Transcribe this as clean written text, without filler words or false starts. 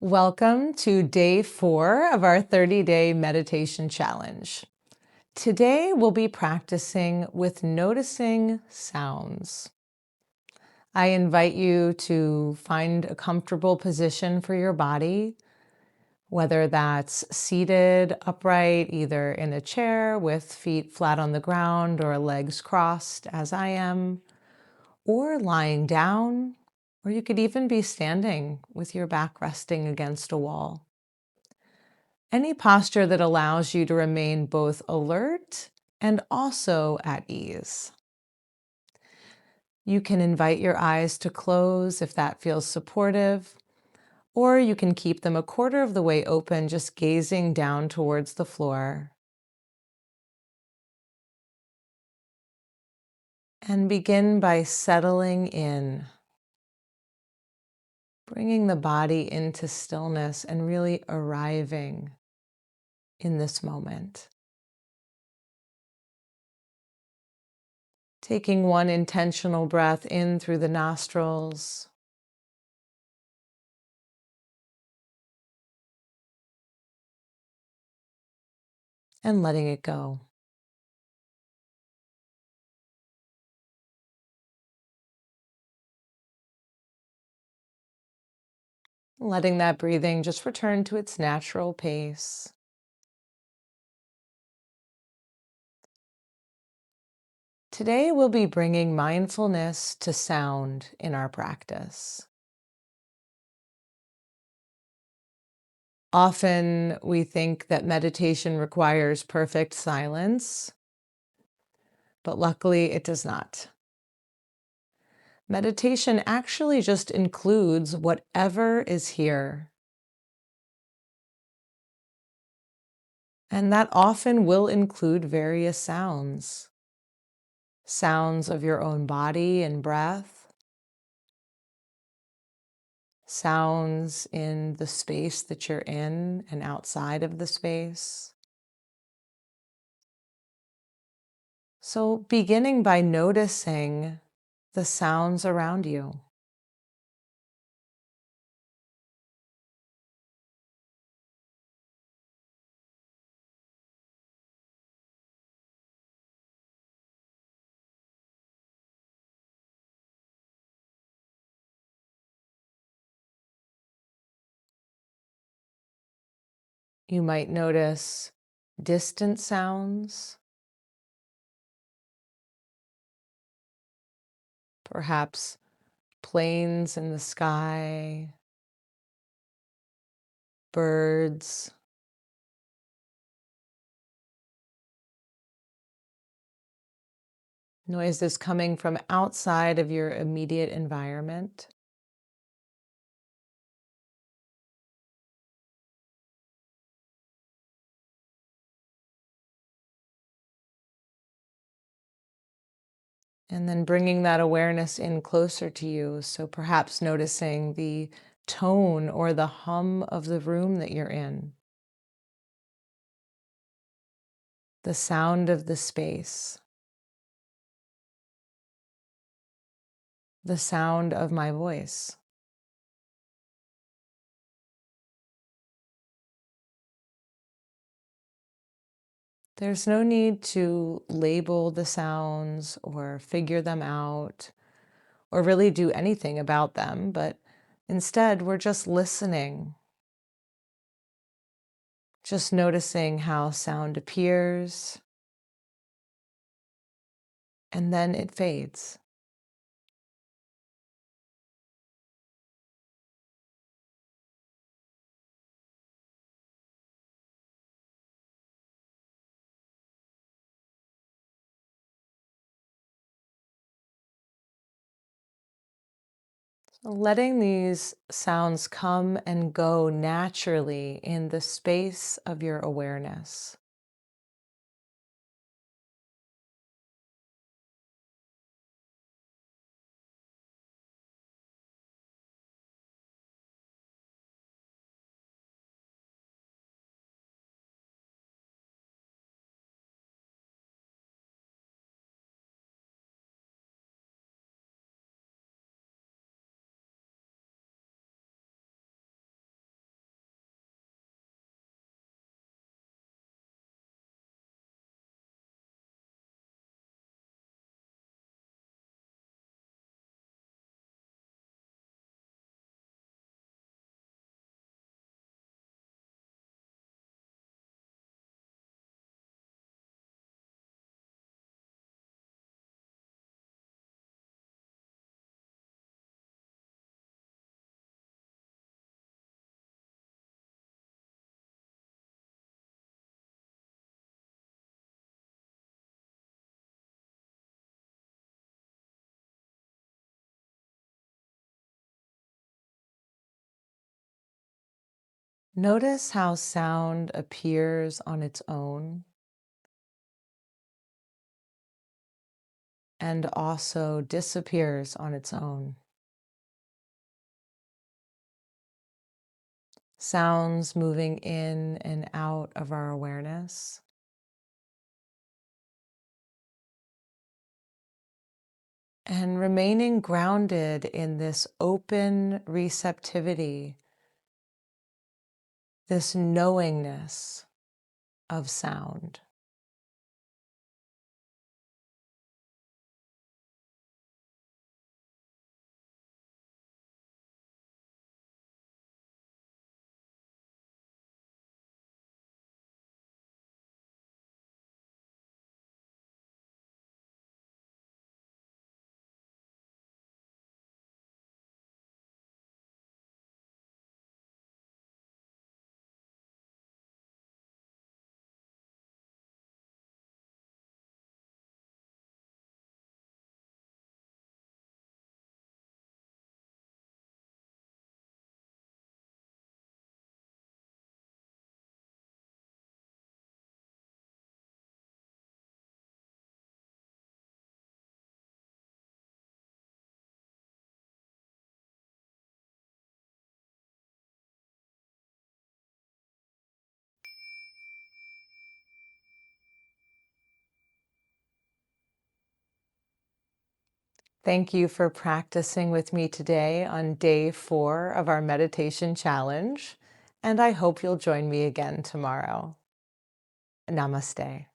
Welcome to day 4 of our 30-day meditation challenge. Today we'll be practicing with noticing sounds. I invite you to find a comfortable position for your body, whether that's seated upright, either in a chair with feet flat on the ground or legs crossed as I am, or lying down, or you could even be standing with your back resting against a wall. Any posture that allows you to remain both alert and also at ease. You can invite your eyes to close if that feels supportive, or you can keep them a quarter of the way open, just gazing down towards the floor. And begin by settling in, bringing the body into stillness and really arriving in this moment. Taking one intentional breath in through the nostrils, and letting it go. Letting that breathing just return to its natural pace. Today, we'll be bringing mindfulness to sound in our practice. Often, we think that meditation requires perfect silence, but luckily, it does not. Meditation actually just includes whatever is here. And that often will include various sounds. Sounds of your own body and breath. Sounds in the space that you're in and outside of the space. So beginning by noticing the sounds around you. You might notice distant sounds, perhaps planes in the sky, birds, noises coming from outside of your immediate environment. And then bringing that awareness in closer to you. So perhaps noticing the tone or the hum of the room that you're in, the sound of the space, the sound of my voice. There's no need to label the sounds or figure them out or really do anything about them, but instead we're just listening, just noticing how sound appears and then it fades. Letting these sounds come and go naturally in the space of your awareness. Notice how sound appears on its own and also disappears on its own. Sounds moving in and out of our awareness. And remaining grounded in this open receptivity, this knowingness of sound. Thank you for practicing with me today on day 4 of our meditation challenge, and I hope you'll join me again tomorrow. Namaste.